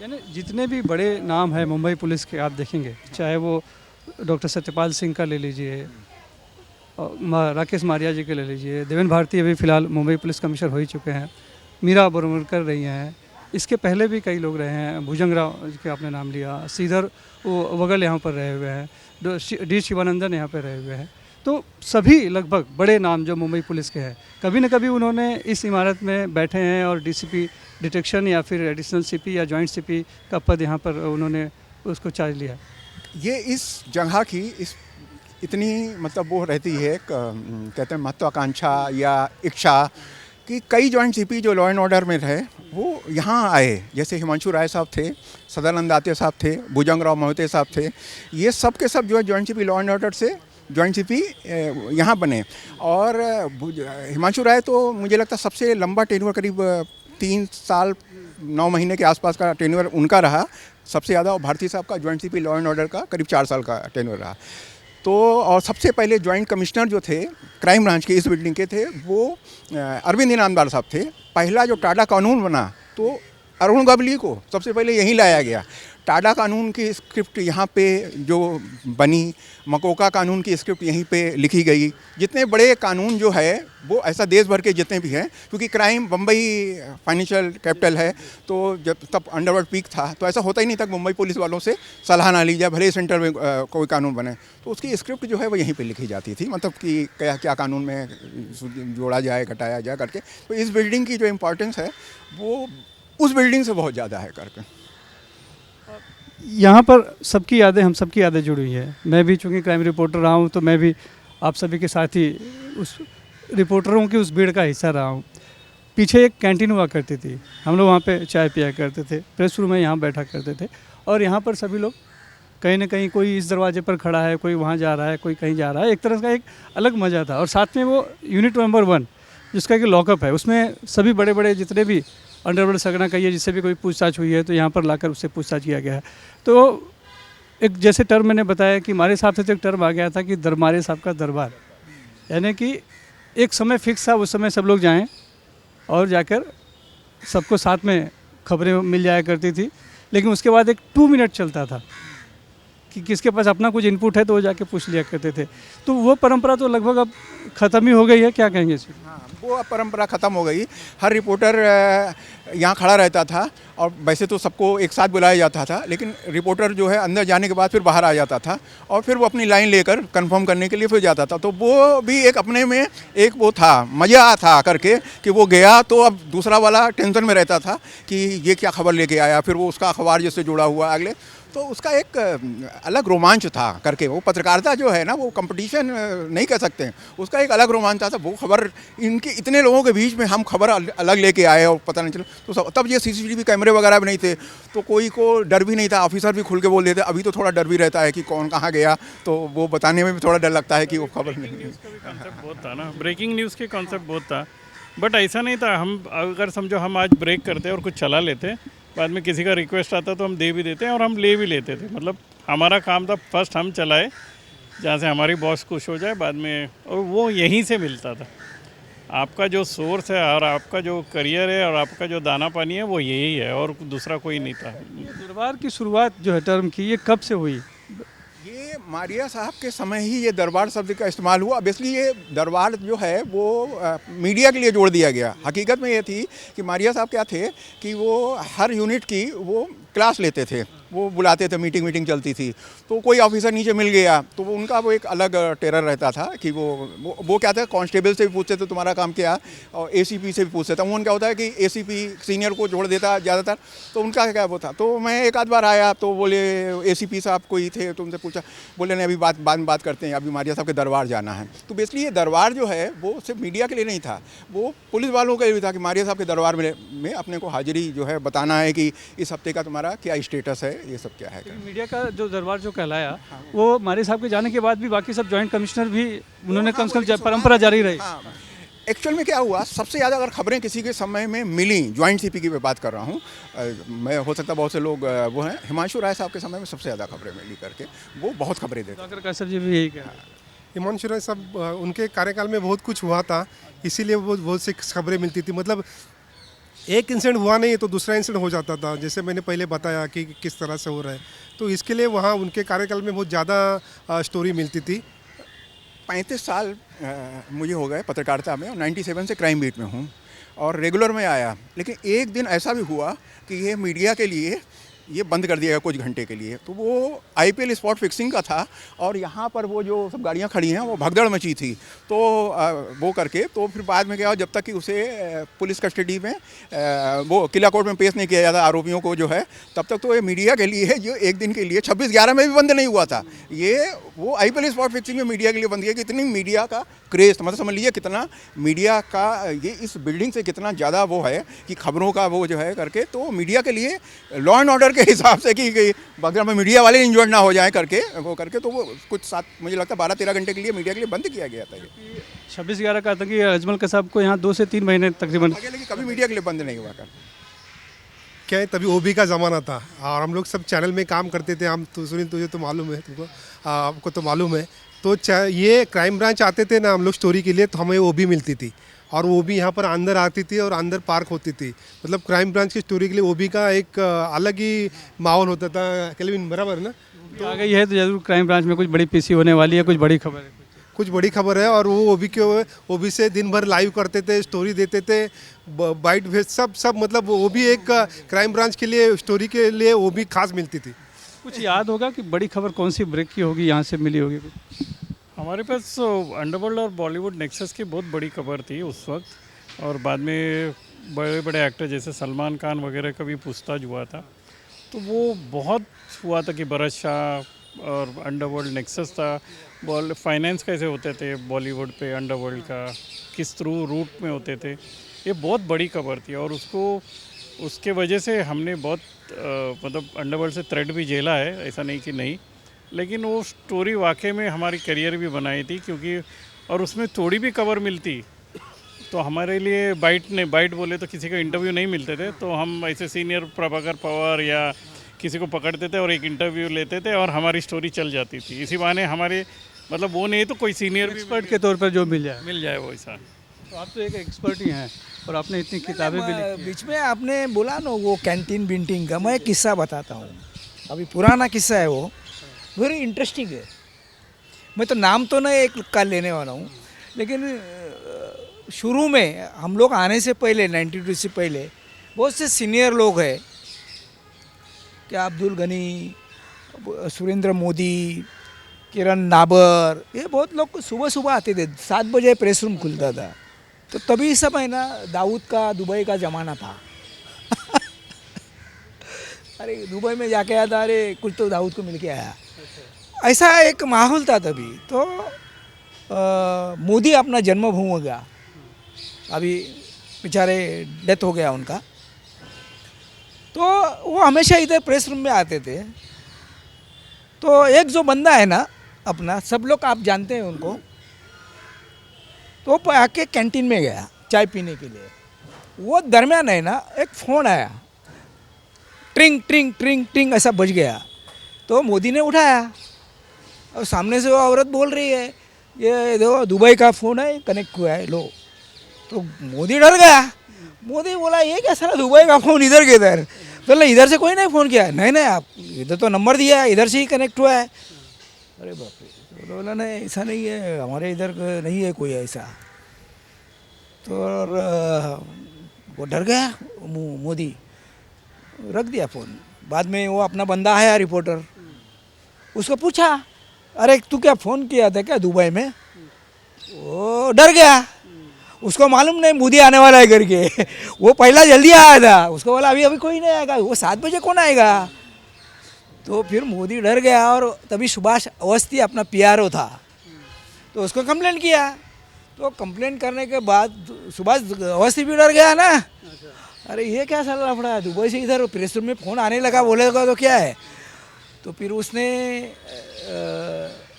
यानी जितने भी बड़े नाम हैं मुंबई पुलिस के आप देखेंगे, चाहे वो डॉक्टर सत्यपाल सिंह का ले लीजिए, राकेश मारिया जी के ले लीजिए, देवेन भारती अभी फ़िलहाल मुंबई पुलिस कमिश्नर हो ही चुके हैं, मीरा बोरवणकर रही हैं, इसके पहले भी कई लोग रहे हैं, भुजंगराव के आपने नाम लिया, श्रीधर वो वगल यहाँ पर रहे हुए हैं, डी शिवानंदन यहाँ पर रहे हुए हैं। तो सभी लगभग बड़े नाम जो मुंबई पुलिस के हैं, कभी न कभी उन्होंने इस इमारत में बैठे हैं और डीसीपी डिटेक्शन या फिर एडिशनल सीपी या जॉइंट सीपी का पद यहाँ पर उन्होंने उसको चार्ज लिया। ये इस जगह की इतनी मतलब वो रहती है, कहते हैं महत्वाकांक्षा या इच्छा, कि कई जॉइंट सीपी जो लॉ एंड ऑर्डर में रहे वो यहाँ आए। जैसे हिमांशु राय साहब थे, सदानंद दाते साहब थे, भुजंगराव मोहिते साहब थे, ये सब के सब जो है joint CP law and order से जॉइंट सीपी यहाँ बने। और हिमांशु राय तो मुझे लगता है सबसे लंबा टेन्योर, करीब 3 साल 9 महीने के आसपास का टेन्योर उनका रहा सबसे ज़्यादा। और भारती साहब का joint CP law and order का करीब 4 साल का टेन्योर रहा। तो और सबसे पहले जॉइंट कमिश्नर जो थे क्राइम ब्रांच के इस बिल्डिंग के थे वो अरविंद इनामदार साहब थे। पहला जो टाडा कानून बना तो अरुण गवली को सबसे पहले यहीं लाया गया। टाडा कानून की स्क्रिप्ट यहाँ पे जो बनी, मकोका कानून की स्क्रिप्ट यहीं पे लिखी गई। जितने बड़े कानून जो है वो ऐसा देश भर के जितने भी हैं, क्योंकि क्राइम बम्बई फाइनेंशियल कैपिटल है, तो जब तब अंडरवर्ल्ड पीक था, तो ऐसा होता ही नहीं था मुंबई पुलिस वालों से सलाह ना ली जाए भले ही सेंटर में कोई कानून बने। तो उसकी स्क्रिप्ट जो है वो यहीं पे लिखी जाती थी, मतलब कि क्या क्या कानून में जोड़ा जाए घटाया जाए करके। तो इस बिल्डिंग की जो इम्पोर्टेंस है वो उस बिल्डिंग से बहुत ज़्यादा है करके। यहाँ पर सबकी यादें, हम सबकी यादें जुड़ी हुई हैं। मैं भी चूँकि क्राइम रिपोर्टर रहा हूँ, तो मैं भी आप सभी के साथ ही उस रिपोर्टरों की उस भीड़ का हिस्सा रहा हूँ। पीछे एक कैंटीन हुआ करती थी, हम लोग वहाँ पे चाय पिया करते थे, प्रेस रूम में यहाँ बैठा करते थे, और यहाँ पर सभी लोग कहीं ना कहीं, कोई इस दरवाजे पर खड़ा है, कोई वहाँ जा रहा है, कोई कहीं जा रहा है। एक तरह का एक अलग मज़ा था। और साथ में वो यूनिट नंबर 1 जिसका कि लॉकअप है, उसमें सभी बड़े बड़े जितने भी अंडरवर्ल्ड सरगना कहिए, जिससे भी कोई पूछताछ हुई है तो यहाँ पर लाकर उससे पूछताछ किया गया है। तो एक जैसे टर्म मैंने बताया कि मारे साहब से तो एक टर्म आ गया था कि दरबारे साहब का दरबार, यानी कि एक समय फिक्स था, उस समय सब लोग जाएं और जाकर सबको साथ में खबरें मिल जाया करती थी। लेकिन उसके बाद एक 2 मिनट चलता था कि किसके पास अपना कुछ इनपुट है तो वो जाके पूछ लिया करते थे। तो वो परंपरा तो लगभग अब ख़त्म ही हो गई है, क्या कहेंगे इसमें? हाँ, वो अब परंपरा ख़त्म हो गई। हर रिपोर्टर यहाँ खड़ा रहता था, और वैसे तो सबको एक साथ बुलाया जाता था, लेकिन रिपोर्टर जो है अंदर जाने के बाद फिर बाहर आ जाता था और फिर वो अपनी लाइन लेकर कंफर्म करने के लिए फिर जाता था। तो वो भी एक अपने में एक वो था, मज़ा था करके, कि वो गया तो अब दूसरा वाला टेंशन में रहता था कि ये क्या खबर लेके आया, फिर वो उसका अखबार जिससे जुड़ा हुआ अगले, तो उसका एक अलग रोमांच था करके। वो पत्रकारिता जो है ना, वो कंपटीशन नहीं कह सकते हैं, उसका एक अलग रोमांच था। वो खबर, इनके इतने लोगों के बीच में हम खबर अलग लेके आए और पता नहीं चला। तो तब ये सीसीटीवी कैमरे वगैरह भी नहीं थे, तो कोई को डर भी नहीं था, ऑफिसर भी खुल के बोल देते। अभी तो थोड़ा डर भी रहता है कि कौन कहाँ गया, तो वो बताने में भी थोड़ा डर लगता है कि वो खबर नहीं। कॉन्सेप्ट बहुत था ना, ब्रेकिंग न्यूज़ के कॉन्सेप्ट बहुत था, बट ऐसा नहीं था। हम अगर समझो हम आज ब्रेक करते और कुछ चला लेते, बाद में किसी का रिक्वेस्ट आता तो हम दे भी देते हैं और हम ले भी लेते थे। मतलब हमारा काम था फर्स्ट हम चलाए जहाँ से हमारी बॉस खुश हो जाए, बाद में, और वो यहीं से मिलता था। आपका जो सोर्स है और आपका जो करियर है और आपका जो दाना पानी है वो यही है, और दूसरा कोई नहीं था। दरबार की शुरुआत जो है टर्म की, ये कब से हुई? ये मारिया साहब के समय ही ये दरबार शब्द का इस्तेमाल हुआ। बेसिकली ये दरबार जो है वो मीडिया के लिए जोड़ दिया गया। हकीकत में ये थी कि मारिया साहब क्या थे कि वो हर यूनिट की वो क्लास लेते थे, वो बुलाते थे, मीटिंग चलती थी। तो कोई ऑफिसर नीचे मिल गया तो वो उनका वो एक अलग टेरर रहता था कि वो क्या था, कांस्टेबल से भी पूछते थे तुम्हारा काम क्या, और एसीपी से भी पूछते थे। उनका होता है कि एसीपी सीनियर को जोड़ देता ज़्यादातर, तो उनका क्या वो था। तो मैं एक आध बार आया तो बोले एसीपी साहब कोई थे, तो उनसे पूछा, बोले नहीं अभी बाद में बात करते हैं, अभी मारिया साहब के दरबार जाना है। तो बेसिकली ये दरबार जो है वो सिर्फ मीडिया के लिए नहीं था, वो पुलिस वालों के लिए भी था कि मारिया साहब के दरबार में अपने को हाजिरी जो है बताना है कि इस हफ्ते का तुम्हारा क्या स्टेटस है, ये सब क्या है। मीडिया का जो दरबार जो कहलाया वो मारिया साहब के जाने के बाद भी बाकी सब जॉइंट कमिश्नर भी उन्होंने कम से कम परंपरा जारी रही। एक्चुअल में क्या हुआ, सबसे ज़्यादा अगर खबरें किसी के समय में मिली, जॉइंट सीपी की बात कर रहा हूँ मैं, हो सकता बहुत से लोग वो हैं, हिमांशु राय साहब के समय में सबसे ज़्यादा खबरें मिली करके, वो बहुत खबरें देते। डॉक्टर कैसर जी भी यही कहा। हिमांशु राय साहब उनके कार्यकाल में बहुत कुछ हुआ था, इसीलिए वो बहुत सी खबरें मिलती थी। मतलब एक इंसिडेंट हुआ नहीं तो दूसरा इंसिडेंट हो जाता था, जैसे मैंने पहले बताया कि किस तरह से हो रहा है। तो इसके लिए वहाँ उनके कार्यकाल में बहुत ज़्यादा स्टोरी मिलती थी। 35 साल मुझे हो गए पत्रकारिता में, और 97 से क्राइम बीट में हूँ और रेगुलर में आया। लेकिन एक दिन ऐसा भी हुआ कि ये मीडिया के लिए ये बंद कर दिया गया कुछ घंटे के लिए। तो वो आईपीएल स्पॉट फिक्सिंग का था और यहाँ पर वो जो सब गाड़ियाँ खड़ी हैं वो भगदड़ मची थी। तो वो करके तो फिर बाद में क्या, जब तक कि उसे पुलिस कस्टडी में वो किला कोर्ट में पेश नहीं किया जाता आरोपियों को जो है, तब तक तो ये मीडिया के लिए जो एक दिन के लिए 26/11 में भी बंद नहीं हुआ था। ये वो आईपीएल स्पॉट फिक्सिंग में मीडिया के लिए बंद किया कि इतनी मीडिया का क्रेज, मतलब समझ लीजिए कितना मीडिया का ये इस बिल्डिंग से कितना ज़्यादा वो है कि खबरों का वो जो है करके, तो मीडिया के लिए लॉ एंड ऑर्डर के हिसाब से कि बगैर में मीडिया वाले इंजर्ड ना हो जाए करके वो करके, तो वो कुछ मुझे लगता है 12-13 घंटे के लिए मीडिया के लिए बंद किया गया था। ये 26/11 का आतंकी अजमल कसाब को यहाँ 2 से 3 महीने तकरीबन, लेकिन कभी मीडिया के लिए बंद नहीं हुआ कर। क्या है, तभी ओबी का ज़माना था और हम लोग सब चैनल में काम करते थे। हम तो सुनील, तुझे तो मालूम है, तुमको आपको तो मालूम है। तो ये क्राइम ब्रांच आते थे ना हम लोग स्टोरी के लिए, तो हमें ओबी मिलती थी और ओबी यहाँ पर अंदर आती थी और अंदर पार्क होती थी। मतलब क्राइम ब्रांच की स्टोरी के लिए ओबी का एक अलग ही माहौल होता था। केल्विन बराबर ना, तो आ गई है तो जरूर क्राइम ब्रांच में कुछ बड़ी पीसी होने वाली है, कुछ बड़ी खबर है। कुछ बड़ी खबर है। और वो ओबी से दिन भर लाइव करते थे, स्टोरी देते थे, बाइट भेज सब मतलब वो भी एक क्राइम ब्रांच के लिए स्टोरी के लिए वो भी खास मिलती थी। कुछ याद होगा कि बड़ी खबर कौन सी ब्रेक की होगी, यहाँ से मिली होगी कुछ? हमारे पास अंडरवर्ल्ड और बॉलीवुड नेक्सस की बहुत बड़ी खबर थी उस वक्त, और बाद में बड़े बड़े एक्टर जैसे सलमान खान वगैरह का भी पूछताछ हुआ था। तो वो बहुत हुआ था कि भरत शाह और अंडरवर्ल्ड नेक्सस था। फाइनेंस कैसे होते थे बॉलीवुड पे अंडरवर्ल्ड का, किस थ्रू रूट में होते थे, ये बहुत बड़ी खबर थी। और उसके वजह से हमने बहुत मतलब अंडरवर्ल्ड से थ्रेट भी झेला है, ऐसा नहीं कि नहीं, लेकिन वो स्टोरी वाकई में हमारी करियर भी बनाई थी, क्योंकि और उसमें थोड़ी भी कवर मिलती तो हमारे लिए बाइट बोले तो किसी का इंटरव्यू नहीं मिलते थे। तो हम ऐसे सीनियर प्रभाकर पवार या किसी को पकड़ते थे और एक इंटरव्यू लेते थे और हमारी स्टोरी चल जाती थी। इसी बहाने हमारे मतलब वो नहीं तो कोई सीनियर भी एक्सपर्ट के तौर पर जो मिल जाए वो ऐसा। तो आप तो एक एक्सपर्ट ही हैं और आपने इतनी किताबें भी लिखी। बीच में आपने बोला ना वो कैंटीन बिंटिंग का, मैं एक किस्सा बताता हूँ। अभी पुराना किस्सा है, वो वेरी इंटरेस्टिंग है। मैं तो नाम तो नहीं एक का लेने वाला हूँ, लेकिन शुरू में हम लोग आने से पहले 92 से पहले बहुत से सीनियर लोग हैं, क्या अब्दुल गनी, सुरेंद्र मोदी, किरण नाबर, ये बहुत लोग सुबह सुबह आते थे। 7 बजे प्रेस रूम खुलता था। तो तभी समय ना दाऊद का दुबई का ज़माना था। अरे दुबई में जाके आया था, अरे कुछ तो दाऊद को मिल के आया, ऐसा एक माहौल था तभी। तो मोदी अपना जन्मभूमि गया, अभी बेचारे डेथ हो गया उनका। तो वो हमेशा इधर प्रेस रूम में आते थे। तो एक जो बंदा है ना अपना, सब लोग आप जानते हैं उनको, तो वो आके कैंटीन में गया चाय पीने के लिए। वो दरमियान है ना एक फ़ोन आया, ट्रिंग ट्रिंग ट्रिंग ट्रिंग ऐसा बज गया। तो मोदी ने उठाया और सामने से वो औरत बोल रही है, ये देखो दुबई का फ़ोन है, कनेक्ट हुआ है, लो। तो मोदी डर गया। मोदी बोला ये क्या सारा दुबई का फ़ोन इधर किधर? तो इधर से कोई नहीं फ़ोन किया। नहीं आप इधर तो नंबर दिया है, इधर से ही कनेक्ट हुआ है। अरे बाप रे, तो बोला नहीं ऐसा नहीं है, हमारे इधर नहीं है कोई ऐसा। तो और वो डर गया मोदी, रख दिया फ़ोन। बाद में वो अपना बंदा आया रिपोर्टर, उसको पूछा अरे तू क्या फ़ोन किया था क्या दुबई में? वो डर गया, उसको मालूम नहीं मोदी आने वाला है करके। वो पहला जल्दी आया था, उसको बोला अभी अभी कोई नहीं आएगा, वो 7 बजे कौन आएगा? तो फिर मोदी डर गया और तभी सुभाष अवस्थी अपना पीआरओ था, तो उसको कंप्लेंट किया। तो कंप्लेंट करने के बाद सुभाष अवस्थी भी डर गया ना, अरे ये क्या साला लफड़ा है, दुबई से इधर प्रेस रूम में फ़ोन आने लगा, बोलेगा तो क्या है। तो फिर उसने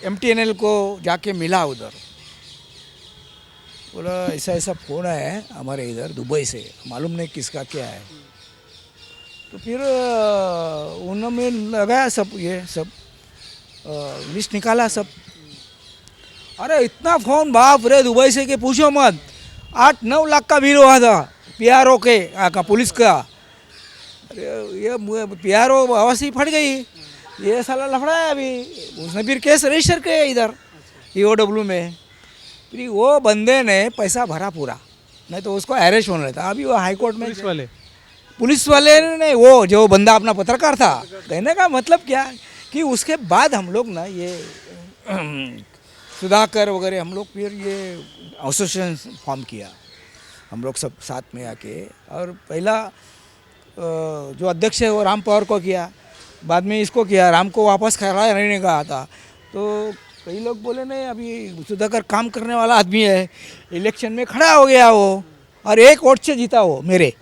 MTNL को जाके मिला उधर, बोला ऐसा ऐसा फ़ोन है हमारे इधर दुबई से, मालूम नहीं किसका क्या है। तो फिर उन्होंने लगाया सब, ये सब लिस्ट निकाला सब। अरे इतना फ़ोन बाप रे दुबई से कि पूछो मत, 8-9 लाख का बिल हुआ था PRO के का पुलिस का। अरे ये PRO अवस्थी फट गई, ये साला लफड़ा है अभी। उसने फिर केस रजिस्टर किया इधर EOW में, फिर वो बंदे ने पैसा भरा पूरा, नहीं तो उसको अरेस्ट होना था। अभी वो हाई कोर्ट में पुलिस वाले ने, वो जो बंदा अपना पत्रकार था, कहने का मतलब क्या कि उसके बाद हम लोग ना ये सुधाकर वगैरह हम लोग फिर ये एसोसिएशन फॉर्म किया, हम लोग सब साथ में आके। और पहला जो अध्यक्ष है वो राम पवार को किया, बाद में इसको किया, राम को वापस खड़ा रहने का था। तो कई लोग बोले नहीं अभी सुधाकर काम करने वाला आदमी है, इलेक्शन में खड़ा हो गया वो और 1 वोट से जीता वो मेरे।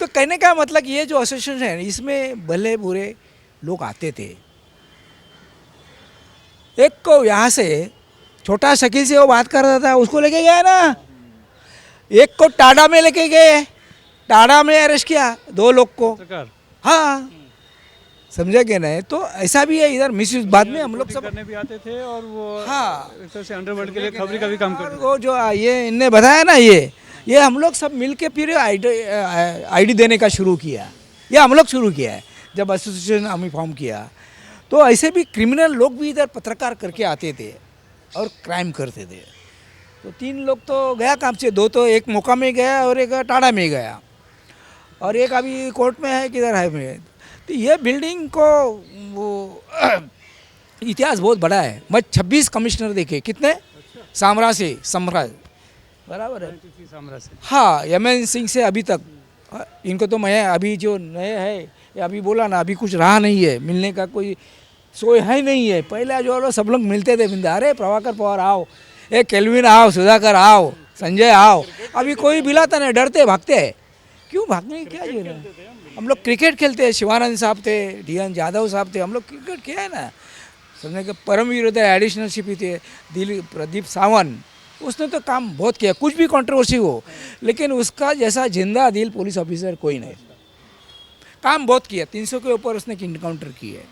तो कहने का मतलब ये जो एसोसिएशन है इसमें भले बुरे लोग आते थे। एक को यहाँ से छोटा शकील से वो बात कर रहा था, उसको लेके गया ना, एक को टाडा में लेके गए, टाडा में अरेस्ट किया 2 लोग को। हाँ समझे कि नहीं? तो ऐसा भी है इधर मिसयूज। बाद में हम लोग सब करने भी आते थे और वो हाँ एक तरह से अंडरवर्ल्ड के लिए खबरी का भी काम करते थे। वो जो ये इनने बताया ना, ये हम लोग सब मिल के फिर आईडी देने का शुरू किया, ये हम लोग शुरू किया है जब एसोसिएशन हमें फॉर्म किया। तो ऐसे भी क्रिमिनल लोग भी इधर पत्रकार करके आते थे और क्राइम करते थे। तो 3 लोग तो गया काम से, 2 तो एक मोका में गया और एक टाडा में गया और एक अभी कोर्ट में है, किधर है में। तो ये बिल्डिंग को वो इतिहास बहुत बड़ा है। मैं 26 कमिश्नर देखे, कितने साम्राज्य बराबर है। हाँ MN सिंह से अभी तक, इनको तो मैं अभी जो नए है ये अभी बोला ना, अभी कुछ रहा नहीं है, मिलने का कोई सोई है नहीं है। पहले जो लोग सब लोग मिलते थे बिंदा, अरे प्रभाकर पवार आओ, ए केल्विन आओ, सुधाकर आओ, संजय आओ, अभी कोई मिलाता नहीं, डरते भागते हैं। क्यों भागने की क्या जरूरत है? हम लोग क्रिकेट खेलते हैं, शिवानंद साहब थे, DN यादव साहब थे, हम लोग क्रिकेट किया है ना। समझने के परमवीर होते एडिशनल CP थे प्रदीप सावंत, उसने तो काम बहुत किया, कुछ भी कंट्रोवर्सी हो, लेकिन उसका जैसा जिंदा दिल पुलिस ऑफिसर कोई नहीं। काम बहुत किया, 300 के ऊपर उसने इनकाउंटर किए।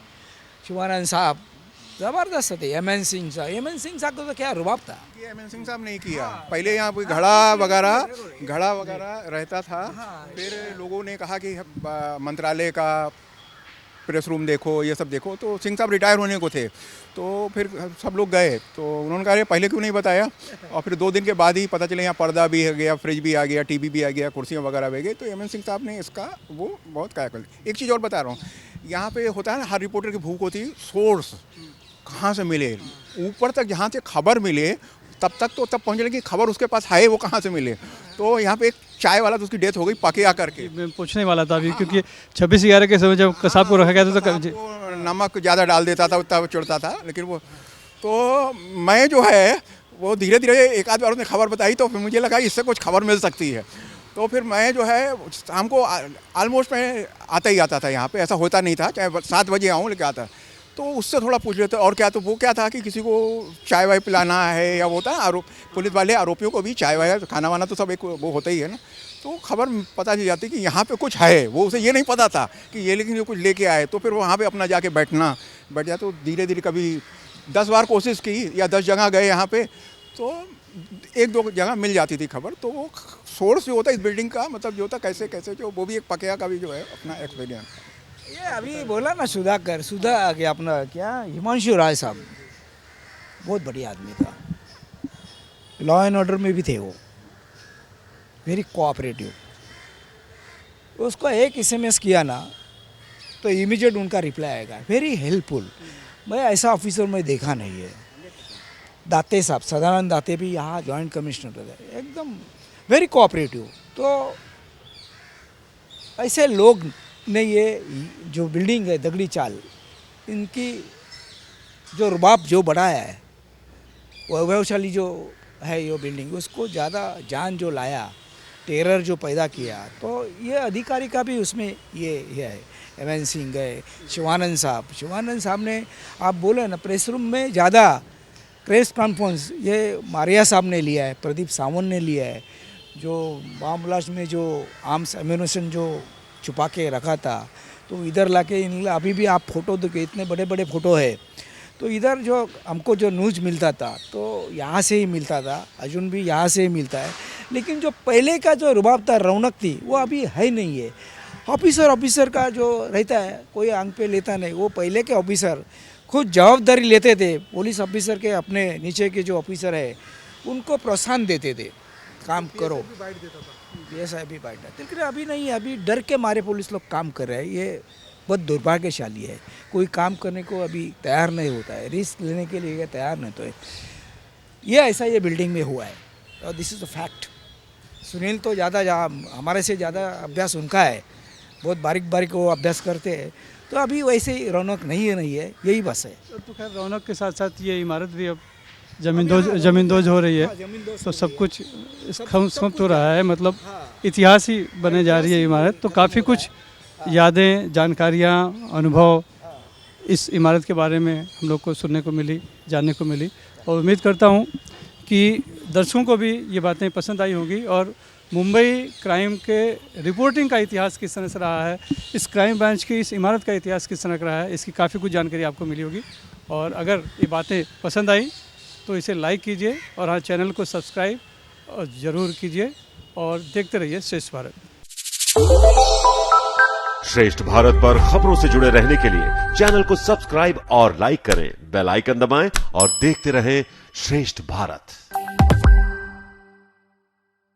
शिवानंद साहब ज़बरदस्त थे। MN सिंह साहब को तो क्या रुबाब था। ये MN सिंह साहब नहीं किया, पहले यहाँ कोई घड़ा वगैरह रहता था, फिर लोगों ने कहा कि मंत्रालय का प्रेस रूम देखो, ये सब देखो, तो सिंह साहब रिटायर होने को थे, तो फिर सब लोग गए, तो उन्होंने कहा पहले क्यों नहीं बताया। और फिर 2 दिन के बाद ही पता चले यहाँ पर्दा भी आ गया, फ्रिज भी आ गया, TV भी आ गया, कुर्सियाँ वगैरह भी गई। तो MN सिंह साहब ने इसका वो बहुत क्या कर। एक चीज़ और बता रहा हूँ, यहाँ पे होता है ना, हर रिपोर्टर की भूख होती है सोर्स कहाँ से मिले, ऊपर तक जहाँ से खबर मिले तब पहुँचने की खबर उसके पास है, वो कहाँ से मिले। तो यहाँ पे एक चाय वाला, तो उसकी डेथ हो गई पकिया करके। मैं पूछने वाला था अभी, क्योंकि 26/11 के समय जब कसाब को रखा गया था तो नमक ज़्यादा डाल देता था, उतना चिढ़ता था। लेकिन वो तो मैं जो है वो धीरे धीरे एक आध बार उसने खबर बताई, तो फिर मुझे लगा इससे कुछ खबर मिल सकती है। तो फिर मैं जो है शाम को ऑलमोस्ट मैं आता ही आता था यहाँ पे, ऐसा होता नहीं था, चाहे 7 बजे आऊँ लेके आता। तो उससे थोड़ा पूछ लेते और क्या, तो वो क्या था कि किसी को चाय वाय पिलाना है, या वो होता है आरोप, पुलिस वाले आरोपियों को भी चाय वाय खाना वाना तो सब एक वो होता ही है ना। तो खबर पता चल जाती कि यहाँ पे कुछ है, वो उसे ये नहीं पता था कि ये, लेकिन जो कुछ लेके आए। तो फिर वहाँ पे अपना जाके बैठ जाए। तो धीरे धीरे कभी 10 बार कोशिश की या 10 जगह गए यहाँ पे, तो 1-2 जगह मिल जाती थी खबर। तो वो सोर्स जो होता है इस बिल्डिंग का, मतलब जो होता कैसे जो, वो भी एक पकिया का भी जो है अपना एक्सपीरियंस। ये अभी बोला ना सुधा क्या अपना क्या हिमांशु राय साहब, बहुत बढ़िया आदमी था, लॉ एंड ऑर्डर में भी थे वो, वेरी कोऑपरेटिव। उसको एक SMS किया ना तो इमीडिएट उनका रिप्लाई आएगा, वेरी हेल्पफुल। मैं ऐसा ऑफिसर मैं देखा नहीं है। दाते साहब, सदानंद दाते भी यहाँ जॉइंट कमिश्नर थे, एकदम वेरी कोऑपरेटिव। तो ऐसे लोग ने ये जो बिल्डिंग है दगड़ी चाल, इनकी जो रुबाब जो बढ़ाया है, वैभवशाली जो है ये बिल्डिंग, उसको ज़्यादा जान जो लाया, टेरर जो पैदा किया, तो ये अधिकारी का भी उसमें ये है। MN सिंह है, शिवानंद साहब ने, आप बोले ना प्रेस रूम में ज़्यादा प्रेस कॉन्फ्रेंस ये मारिया साहब ने लिया है, प्रदीप सावंत ने लिया है, जो बामलाश में जो आर्म्स एम्यूनेशन जो छुपा के रखा था, तो इधर लाके अभी भी आप फोटो देखो, इतने बड़े बड़े फोटो है। तो इधर जो हमको जो न्यूज़ मिलता था तो यहाँ से ही मिलता था, अर्जुन भी यहाँ से ही मिलता है। लेकिन जो पहले का जो रुबाब था, रौनक थी, वो अभी है नहीं है। ऑफिसर का जो रहता है, कोई आंख पे लेता नहीं। वो पहले के ऑफिसर खुद जवाबदारी लेते थे, पुलिस ऑफिसर के अपने नीचे के जो ऑफिसर है उनको प्रोत्साहन देते थे, काम करो। PSI भी बाइट देते, लेकिन अभी नहीं है। अभी डर के मारे पुलिस लोग काम कर रहे हैं, ये बहुत दुर्भाग्यशाली है। कोई काम करने को अभी तैयार नहीं होता है, रिस्क लेने के लिए तैयार नहीं तो है। ये ऐसा ये बिल्डिंग में हुआ है और this is the fact. Sunil तो ज़्यादा हमारे से ज़्यादा अभ्यास उनका है, बहुत बारीक वो अभ्यास करते हैं। तो अभी वैसे ही रौनक नहीं है, यही बस है। तो खैर रौनक के साथ साथ ये इमारत भी अब जमींदोज हो रही है, तो सब कुछ समाप्त हो रहा है, मतलब इतिहास ही बने जा रही है इमारत। तो काफ़ी कुछ यादें, जानकारियाँ, अनुभव इस इमारत के बारे में हम लोग को सुनने को मिली, जानने को मिली, और उम्मीद करता हूँ कि दर्शकों को भी ये बातें पसंद आई होगी। और मुंबई क्राइम के रिपोर्टिंग का इतिहास किस तरह से रहा है, इस क्राइम ब्रांच की इस इमारत का इतिहास किस तरह का रहा है, इसकी काफ़ी कुछ जानकारी आपको मिली होगी। और अगर ये बातें पसंद आई तो इसे लाइक कीजिए और हाँ, चैनल को सब्सक्राइब और ज़रूर कीजिए और देखते रहिए श्रेष्ठ भारत। श्रेष्ठ भारत पर खबरों से जुड़े रहने के लिए चैनल को सब्सक्राइब और लाइक करें, बेल आइकन दबाएं और देखते रहें श्रेष्ठ भारत।